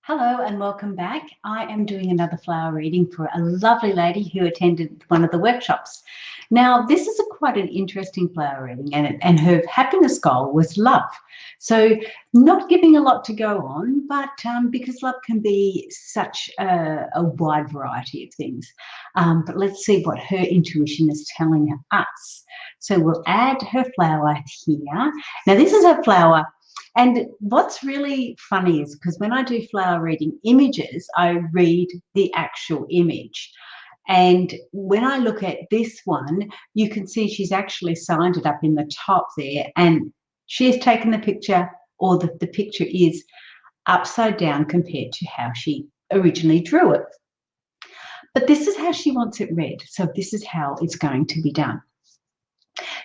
Hello and welcome back. I am doing another flower reading for a lovely lady who attended one of the workshops. Now, this is quite an interesting flower reading, and her happiness goal was love. So, not giving a lot to go on, but because love can be such a wide variety of things. But let's see what her intuition is telling us. So, we'll add her flower here. Now, this is her flower. And what's really funny is because when I do flower reading images, I read the actual image. And when I look at this one, you can see she's actually signed it up in the top there. And she has taken the picture, or the picture is upside down compared to how she originally drew it. But this is how she wants it read. So this is how it's going to be done.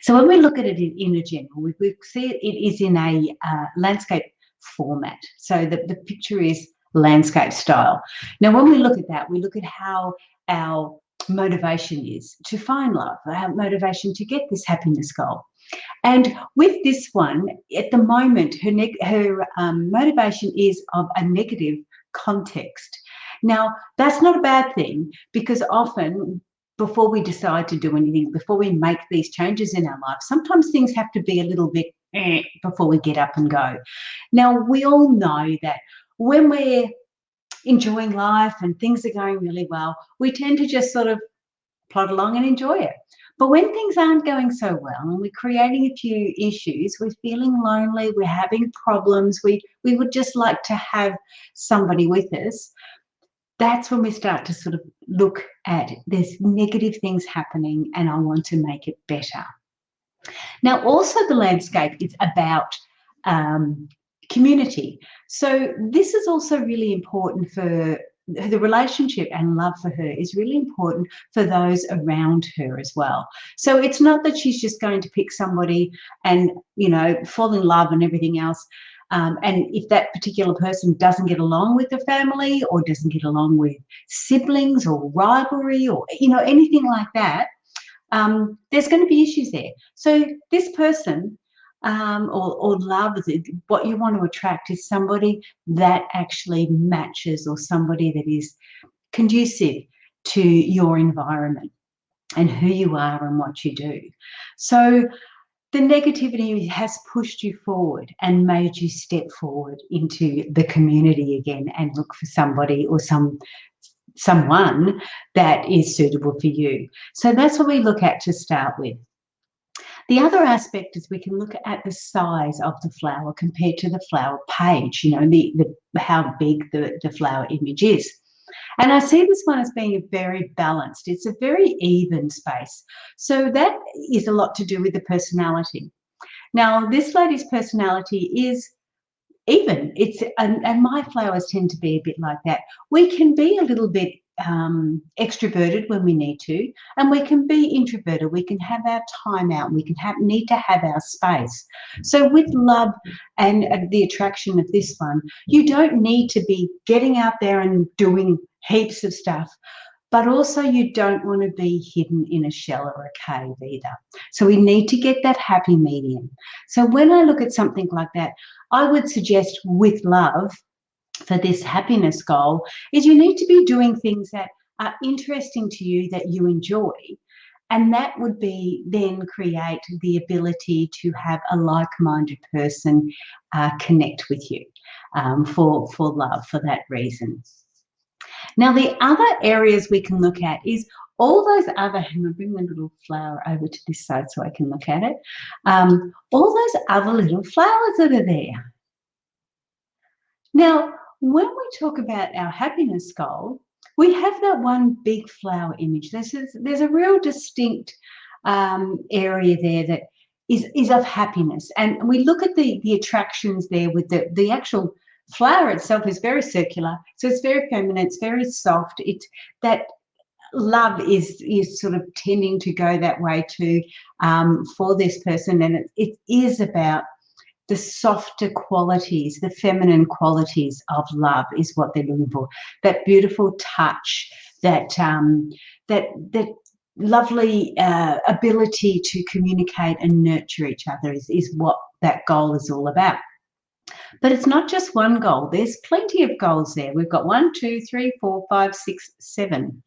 So when we look at it in a general, we see it is in a landscape format. So the picture is landscape style. Now, when we look at that, we look at how our motivation is to find love, our motivation to get this happiness goal. And with this one, at the moment, her motivation is of a negative context. Now, that's not a bad thing, because often before we decide to do anything, before we make these changes in our life, sometimes things have to be a little bit before we get up and go. Now, we all know that when we're enjoying life and things are going really well, we tend to just sort of plod along and enjoy it. But when things aren't going so well and we're creating a few issues, we're feeling lonely, we're having problems, we would just like to have somebody with us, that's when we start to sort of look at there's negative things happening and I want to make it better. Now, also the landscape is about community. So this is also really important for the relationship, and love for her is really important for those around her as well. So it's not that she's just going to pick somebody and, fall in love and everything else. And if that particular person doesn't get along with the family, or doesn't get along with siblings, or rivalry, or anything like that, there's going to be issues there. So this person, or love, what you want to attract is somebody that actually matches, or somebody that is conducive to your environment and who you are and what you do. So the negativity has pushed you forward and made you step forward into the community again and look for somebody or someone that is suitable for you. So that's what we look at to start with. The other aspect is we can look at the size of the flower compared to the flower page, how big the flower image is. And I see this one as being very balanced. It's a very even space. So that is a lot to do with the personality. Now, this lady's personality is even. And my flowers tend to be a bit like that. We can be a little bit extroverted when we need to, and we can be introverted. We can have our time out. We can need to have our space. So with love and the attraction of this one, you don't need to be getting out there and doing heaps of stuff, but also you don't want to be hidden in a shell or a cave either. So we need to get that happy medium. So when I look at something like that, I would suggest with love, for this happiness goal, is you need to be doing things that are interesting to you, that you enjoy, and that would be then create the ability to have a like-minded person connect with you for love, for that reason. Now, the other areas we can look at is all those other, hang on, bring the little flower over to this side so I can look at it, all those other little flowers that are there. Now, when we talk about our happiness goal, we have that one big flower image. There's a real distinct area there that is of happiness. And we look at the attractions there with the actual flower itself is very circular. So it's very feminine, it's very soft. It's that love is sort of tending to go that way too for this person. And it is about the softer qualities, the feminine qualities of love is what they're looking for. That beautiful touch, that lovely ability to communicate and nurture each other is what that goal is all about. But it's not just one goal. There's plenty of goals there. We've got 1, 2, 3, 4, 5, 6, 7.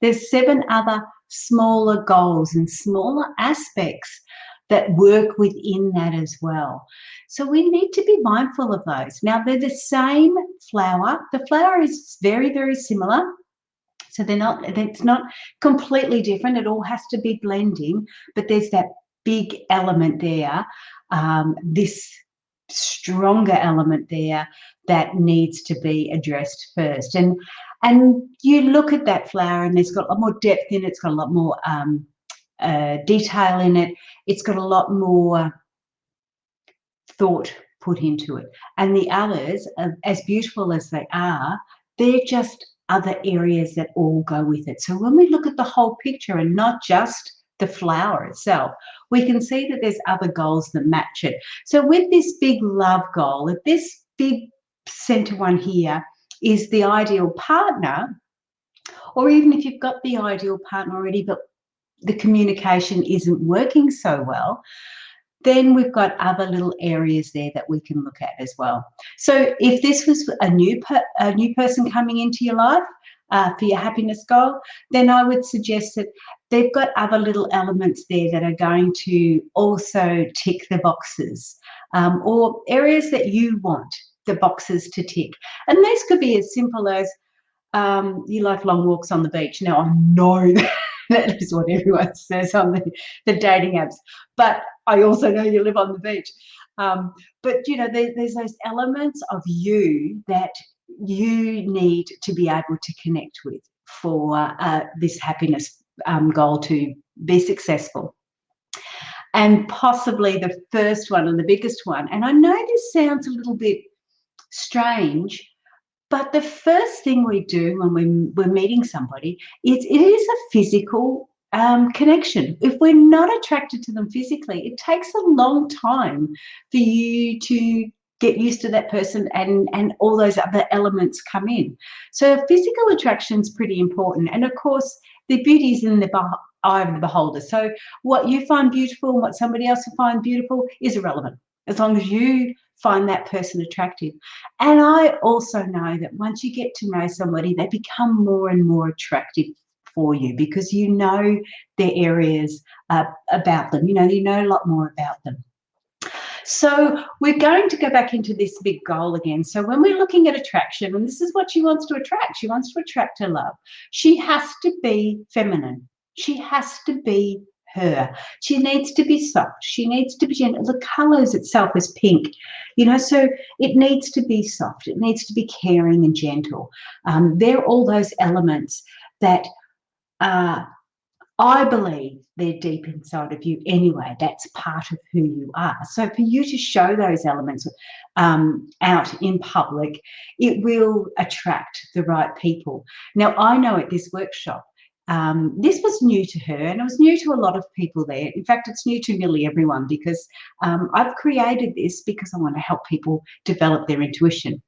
There's 7 other smaller goals and smaller aspects that work within that as well. So we need to be mindful of those. Now, they're the same flower. The flower is very, very similar. So it's not completely different. It all has to be blending, but there's that big element there, this stronger element there that needs to be addressed first. And you look at that flower and it's got a lot more depth in it. It's got a lot more detail in it. It's got a lot more thought put into it. And the others, as beautiful as they are, they're just other areas that all go with it. So when we look at the whole picture and not just the flower itself, we can see that there's other goals that match it. So with this big love goal, if this big center one here is the ideal partner, or even if you've got the ideal partner already, but the communication isn't working so well, then we've got other little areas there that we can look at as well. So if this was a new person coming into your life for your happiness goal, then I would suggest that they've got other little elements there that are going to also tick the boxes, or areas that you want the boxes to tick. And these could be as simple as you like long walks on the beach. Now, I know that is what everyone says on the dating apps, but I also know you live on the beach. But, you know, there's those elements of you that you need to be able to connect with for this happiness goal to be successful. And possibly the first one and the biggest one, and I know this sounds a little bit strange, but the first thing we do when we're meeting somebody is it is a physical connection. If we're not attracted to them physically, it takes a long time for you to get used to that person and all those other elements come in. So physical attraction is pretty important. And of course, the beauty is in the eye of the beholder. So what you find beautiful and what somebody else will find beautiful is irrelevant, as long as you find that person attractive. And I also know that once you get to know somebody, they become more and more attractive for you because you know their areas about them. You know a lot more about them. So we're going to go back into this big goal again. So when we're looking at attraction, and this is what she wants to attract, she wants to attract her love. She has to be feminine. She has to be her. She needs to be soft. She needs to be gentle. The colours itself is pink, you know, so it needs to be soft. It needs to be caring and gentle. They're all those elements that I believe they're deep inside of you anyway. That's part of who you are. So for you to show those elements out in public, it will attract the right people. Now, I know at this workshop, this was new to her and it was new to a lot of people there. In fact, it's new to nearly everyone because I've created this because I want to help people develop their intuition.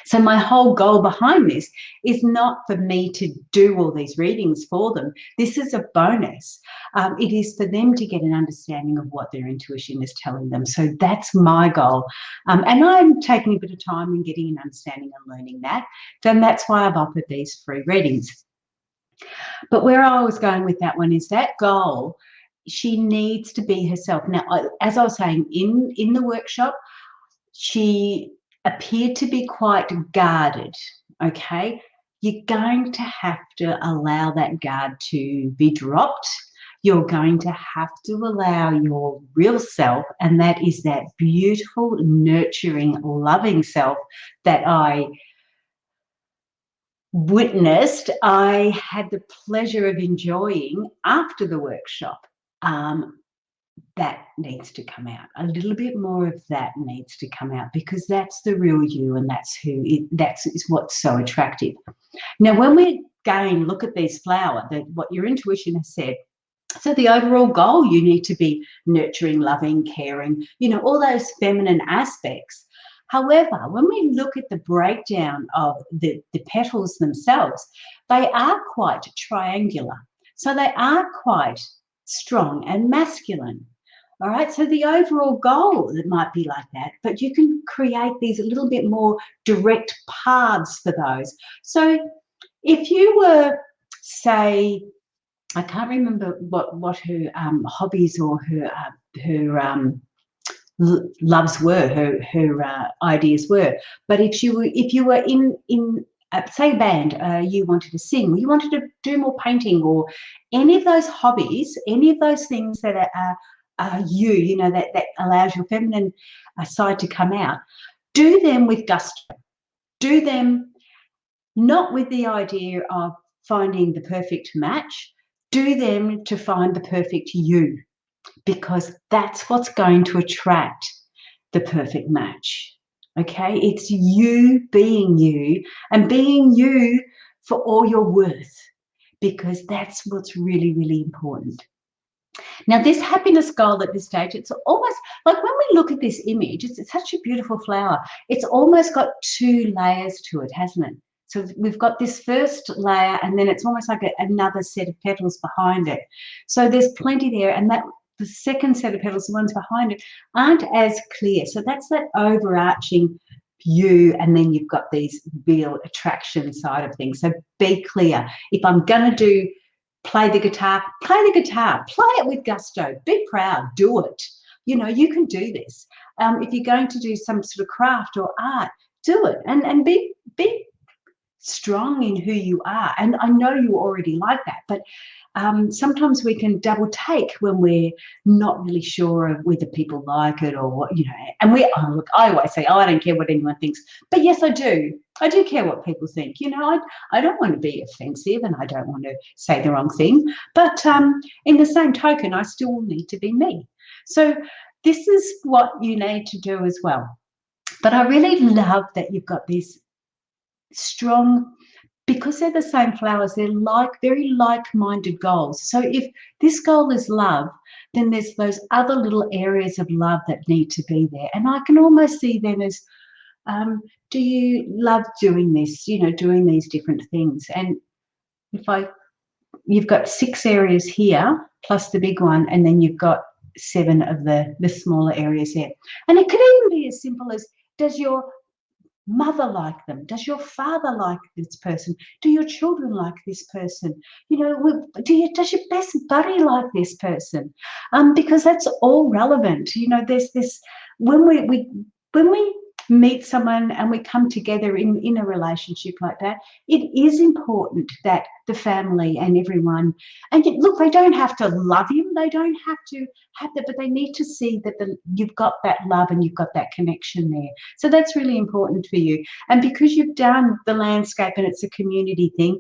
So my whole goal behind this is not for me to do all these readings for them. This is a bonus. It is for them to get an understanding of what their intuition is telling them. So that's my goal. And I'm taking a bit of time and getting an understanding and learning that. Then that's why I've offered these free readings. But where I was going with that one is that goal, she needs to be herself. Now, as I was saying, in the workshop, she appeared to be quite guarded, okay? You're going to have to allow that guard to be dropped. You're going to have to allow your real self, and that is that beautiful, nurturing, loving self that I witnessed, I had the pleasure of enjoying after the workshop. That needs to come out. A little bit more of that needs to come out because that's the real you and that's what's so attractive. Now, when we again look at these flowers, what your intuition has said, so the overall goal, you need to be nurturing, loving, caring, you know, all those feminine aspects. However, when we look at the breakdown of the petals themselves, they are quite triangular. So they are quite strong and masculine. All right, so the overall goal, it might be like that, but you can create these a little bit more direct paths for those. So if you were, say, I can't remember what her hobbies or her loves were, her ideas were, but if you were in say a band, you wanted to sing, you wanted to do more painting, or any of those hobbies, any of those things that are you know, that allows your feminine side to come out, do them with gusto. Do them not with the idea of finding the perfect match. Do them to find the perfect you, because that's what's going to attract the perfect match. Okay, it's you being you, and being you for all your worth, because that's what's really, really important. Now, this happiness goal at this stage, it's almost like when we look at this image, it's such a beautiful flower. It's almost got two layers to it, hasn't it? So we've got this first layer, and then it's almost like another set of petals behind it. So there's plenty there, and that the second set of petals, the ones behind it, aren't as clear. So that's that overarching you, and then you've got these real attraction side of things. So be clear. If I'm going to do play the guitar, play it with gusto, be proud, do it. You know, you can do this. If you're going to do some sort of craft or art, do it, and be strong in who you are. And I know you already like that, but sometimes we can double take when we're not really sure of whether people like it or what, you know. And look, I always say, I don't care what anyone thinks, but yes, I do. I do care what people think. You know, I don't want to be offensive, and I don't want to say the wrong thing. But in the same token, I still need to be me. So this is what you need to do as well. But I really love that you've got this strong, because they're the same flowers, they're very like-minded goals. So if this goal is love, then there's those other little areas of love that need to be there. And I can almost see them as, do you love doing this, you know, doing these different things? And you've got 6 areas here plus the big one, and then you've got 7 of the smaller areas there. And it could even be as simple as, does your mother like them? Does your father like this person? Do your children like this person? You know, does your best buddy like this person? Because that's all relevant. You know, there's this, when we meet someone and we come together in a relationship like that, it is important that the family and everyone, and look, they don't have to love him, they don't have to have that, but they need to see that you've got that love and you've got that connection there. So that's really important for you. And because you've done the landscape and it's a community thing,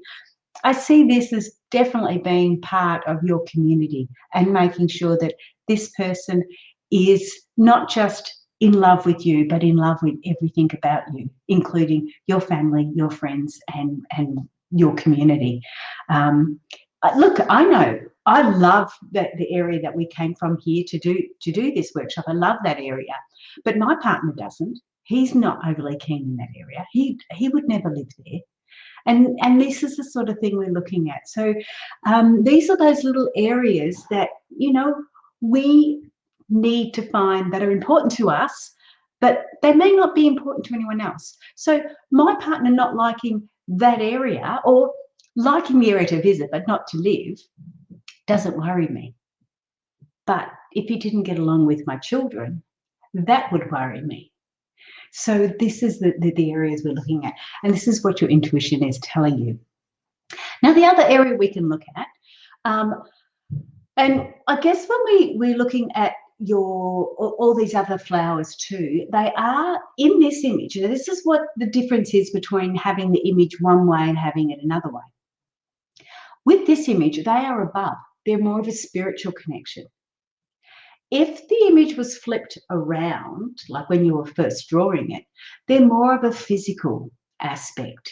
I see this as definitely being part of your community and making sure that this person is not just in love with you, but in love with everything about you, including your family, your friends, and your community. Look, I know I love the area that we came from here to do this workshop. I love that area, but my partner doesn't. He's not overly keen in that area. He would never live there. And this is the sort of thing we're looking at. So these are those little areas that, you know, we need to find that are important to us, but they may not be important to anyone else. So my partner not liking that area, or liking the area to visit but not to live, doesn't worry me. But if he didn't get along with my children, that would worry me. So this is the areas we're looking at, and this is what your intuition is telling you. Now, the other area we can look at, and I guess when we're looking at all these other flowers too, they are in this image. Now, this is what the difference is between having the image one way and having it another way. With this image, they are above. They're more of a spiritual connection. If the image was flipped around, like when you were first drawing it, they're more of a physical aspect.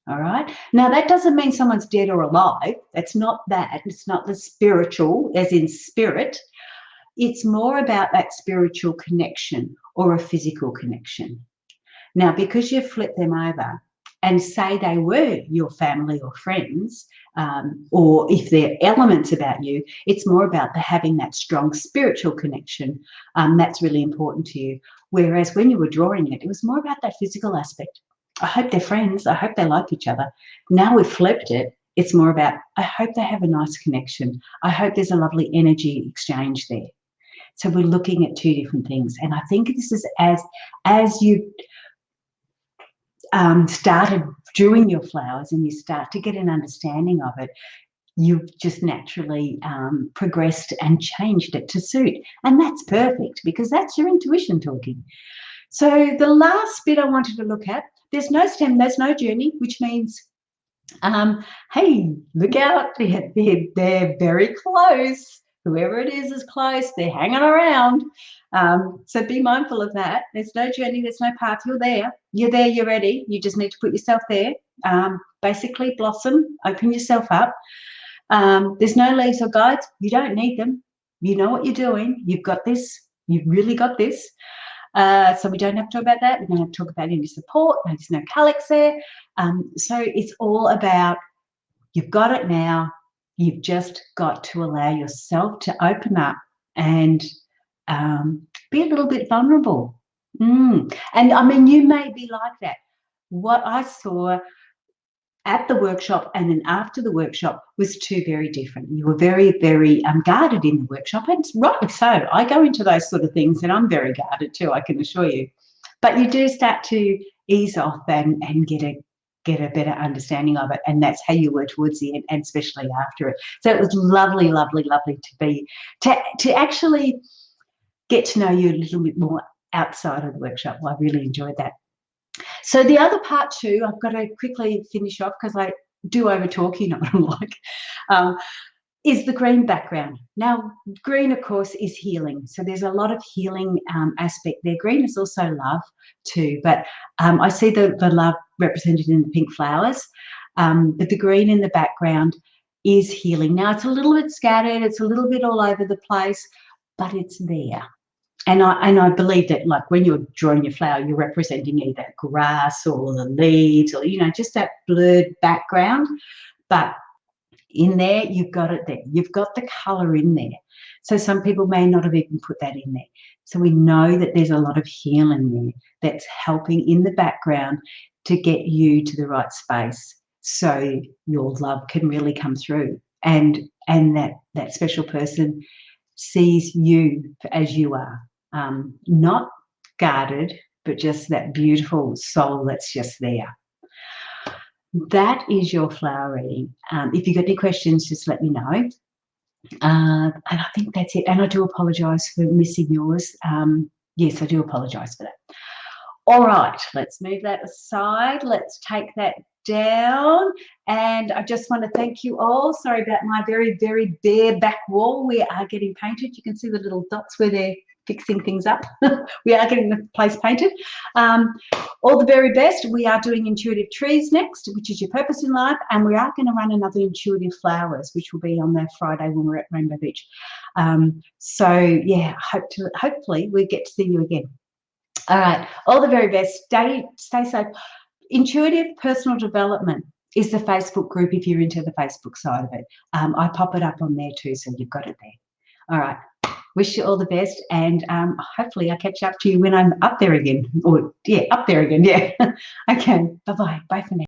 All right. Now, that doesn't mean someone's dead or alive. That's not that. It's not the spiritual, as in spirit. It's more about that spiritual connection or a physical connection. Now, because you've flipped them over, and say they were your family or friends, or if they're elements about you, it's more about the having that strong spiritual connection. That's really important to you. Whereas when you were drawing it, it was more about that physical aspect. I hope they're friends. I hope they like each other. Now we've flipped it. It's more about, I hope they have a nice connection. I hope there's a lovely energy exchange there. So we're looking at two different things. And I think this is as you started drawing your flowers and you start to get an understanding of it, you've just naturally progressed and changed it to suit. And that's perfect, because that's your intuition talking. So the last bit I wanted to look at, there's no stem, there's no journey, which means, hey, look out, they're very close. Whoever it is close, they're hanging around. So be mindful of that. There's no journey, there's no path. You're there, you're ready. You just need to put yourself there. Basically blossom, open yourself up. There's no leaves or guides. You don't need them. You know what you're doing. You've got this. You've really got this. So we don't have to talk about that. We don't have to talk about any support. There's no calyx there. So it's all about, you've got it now. You've just got to allow yourself to open up and be a little bit vulnerable. And I mean, you may be like that. What I saw at the workshop and then after the workshop was two very different. You were very, very guarded in the workshop, and rightly so. I go into those sort of things and I'm very guarded too, I can assure you. But you do start to ease off and get a better understanding of it, and that's how you were towards the end, and especially after it. So it was lovely, lovely, lovely to actually get to know you a little bit more outside of the workshop. Well, I really enjoyed that. So the other part too, I've got to quickly finish off because I do over talk, you know what I'm like, is the green background. Now, green, of course, is healing. So there's a lot of healing aspect there. Green is also love too, but I see the love represented in the pink flowers, but the green in the background is healing. Now, it's a little bit scattered, it's a little bit all over the place, but it's there. And I believe that, like, when you're drawing your flower, you're representing either grass or the leaves, or, you know, just that blurred background. But in there, you've got it there. You've got the colour in there. So some people may not have even put that in there. So we know that there's a lot of healing there that's helping in the background to get you to the right space so your love can really come through, and that special person sees you as you are. Not guarded, but just that beautiful soul that's just there. That is your flower reading. If you've got any questions, just let me know. And I think that's it. And I do apologise for missing yours. Yes, I do apologise for that. All right, let's move that aside. Let's take that down. And I just want to thank you all. Sorry about my very, very bare back wall. We are getting painted. You can see the little dots where they're fixing things up. We are getting the place painted. All the very best. We are doing intuitive trees next, which is your purpose in life, and we are going to run another intuitive flowers, which will be on that Friday when we're at Rainbow Beach. So yeah, hopefully we get to see you again. All right, all the very best. Stay safe. Intuitive Personal Development is the Facebook group if you're into the Facebook side of it. I pop it up on there too, so you've got it there. All right. Wish you all the best, and hopefully I'll catch up to you when I'm up there again. Or, yeah, up there again, yeah. Okay, bye-bye. Bye for now.